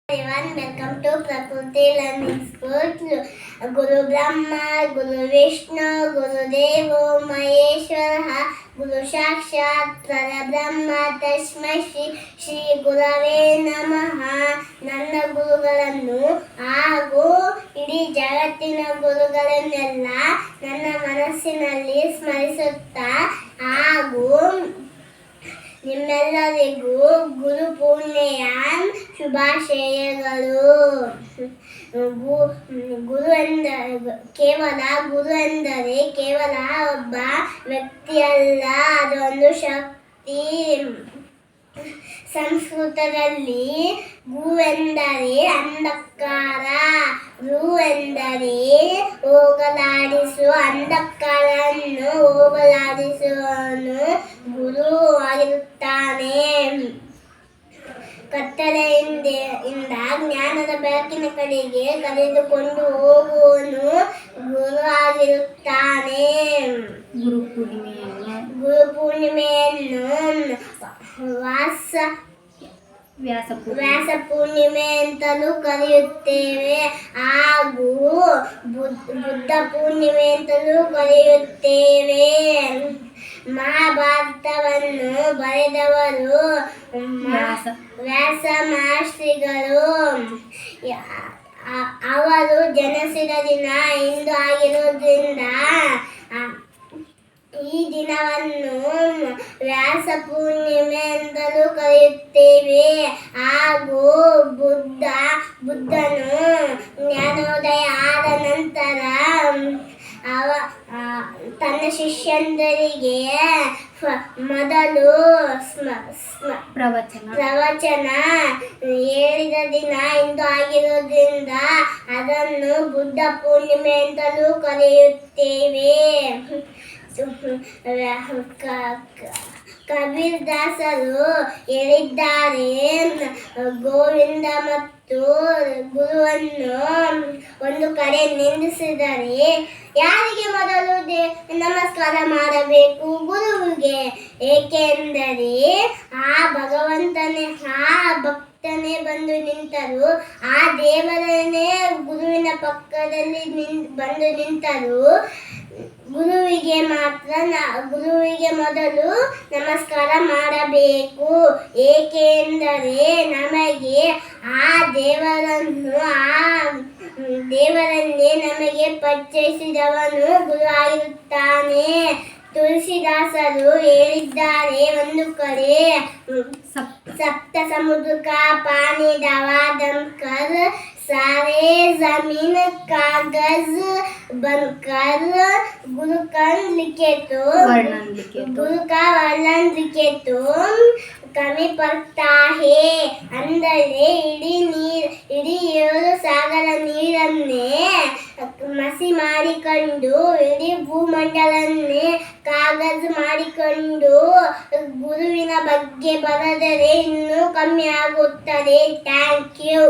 Everyone, welcome to Prakriti Learning School. Guru Brahma, Guru Vishnu, Guru Devo Maheshwara, Guru Sakshat Parabrahma Tasmai Shri Gurave Namaha. ನನ್ನ ಗುರುಗಳನ್ನು ಹಾಗೂ ಇಡೀ ಜಗತ್ತಿನ ಗುರುಗಳನ್ನೆಲ್ಲ ನನ್ನ ಮನಸ್ಸಿನಲ್ಲಿ ಸ್ಮರಿಸುತ್ತಾ ಹಾಗೂ ನಿಮ್ಮೆಲ್ಲರಿಗೂ ಗುರು ಪೂರ್ಣೆಯ ಶುಭಾಶಯಗಳು. ಗುರು ಎಂದರೆ ಕೇವಲ ಒಬ್ಬ ವ್ಯಕ್ತಿಯಲ್ಲ, ಅದೊಂದು ಶಕ್ತಿ. ಸಂಸ್ಕೃತದಲ್ಲಿ ಗು ಎಂದರೆ ಅಂಧಕಾರ, ರು ಎಂದರೆ ಹೋಗಲಾಡಿಸುವ, ಅಂಧಕಾರವನ್ನು ಹೋಗಲಾಡಿಸುವವನು ಗುರು ಆಗಿರುತ್ತಾನೆ. ಕತ್ತಲೆಯಿಂದ ಜ್ಞಾನದ ಬೆಳಕಿನ ಕಡೆಗೆ ಕರೆದುಕೊಂಡು ಹೋಗುವನು ಗುರು ಆಗಿರುತ್ತಾನೆ. ಗುರು ಪೂರ್ಣಿಮೆಯನ್ನು ವ್ಯಾಸ ಪೂರ್ಣಿಮೆ ಅಂತಲೂ ಕರೆಯುತ್ತೇವೆ ಹಾಗೂ ಬುದ್ಧ ಪೂರ್ಣಿಮೆ ಅಂತಲೂ ಕರೆಯುತ್ತೇವೆ. ಮಹಾಭಾರತವನ್ನು ಬರೆದವರು ವ್ಯಾಸ ಮಹರ್ಷಿಗಳು. ಅವರು ಜನಿಸಿದ ದಿನ ಇಂದು ಆಗಿರುವುದರಿಂದ ಈ ದಿನವನ್ನು ವ್ಯಾಸ ಪೂರ್ಣಿಮೆ ಎಂದಲೂ ಕರೆಯುತ್ತೇವೆ. ಹಾಗೂ ಬುದ್ಧನು ಜ್ಞಾನೋದಯ ಆದ ನಂತರ ತನ್ನ ಶಿಷ್ಯಂದರಿಗೆ ಮೊದಲು ಪ್ರವಚನ ಹೇಳಿದ ದಿನ ಇಂದು ಆಗಿರುವುದರಿಂದ ಅದನ್ನು ಬುದ್ಧ ಪೂರ್ಣಿಮೆ ಅಂತಲೂ ಕರೆಯುತ್ತೇವೆ. ಕಬೀರ್ ದಾಸರು ಹೇಳಿದ್ದಾರೆ, ಗೋವಿಂದ ಮತ್ತು ಗುರುವನ್ನು ಒಂದು ಕಡೆ ನಿಂದಿಸಿದರೆ ಯಾರಿಗೆ ಮೊದಲು ನಮಸ್ಕಾರ ಮಾಡಬೇಕು? ಗುರುವಿಗೆ. ಏಕೆಂದರೆ ಆ ಭಕ್ತನೇ ಬಂದು ನಿಂತರು, ಆ ದೇವರನ್ನೇ ಗುರುವಿನ ಪಕ್ಕದಲ್ಲಿ ಬಂದು ನಿಂತರು, ಗುರುವಿಗೆ ಮೊದಲು ನಮಸ್ಕಾರ ಮಾಡಬೇಕು. ಏಕೆಂದರೆ ನಮಗೆ ಆ ದೇವರನ್ನೇ ನಮಗೆ ಪರಿಚಯಿಸಿದವನು ಗುರು ಆಗಿರುತ್ತಾನೆ. ತುಳಸಿದಾಸರು ಹೇಳಿದ್ದಾರೆ, ಒಂದು ಕಡೆ ಸಪ್ತ ಸಮುದ್ರ ಪಾನಿ ದವಾ ದಮಕರ್ सारे जमीन कागज बनकर गुरु का वर्णन लिखे तो कमी पड़ता है. ಅಂದರೆ ಇಡೀ 7 ಸಾಗರ ನೀರನ್ನೇ ಮಸಿ ಮಾಡಿಕೊಂಡು ಇಡೀ ಭೂಮಂಡಲನ್ನೇ ಕಾಗಜ್ ಮಾಡಿಕೊಂಡು ಗುರುವಿನ ಬಗ್ಗೆ ಬರೆದರೆ ಇನ್ನೂ ಕಮ್ಮಿ ಆಗುತ್ತದೆ. Thank you.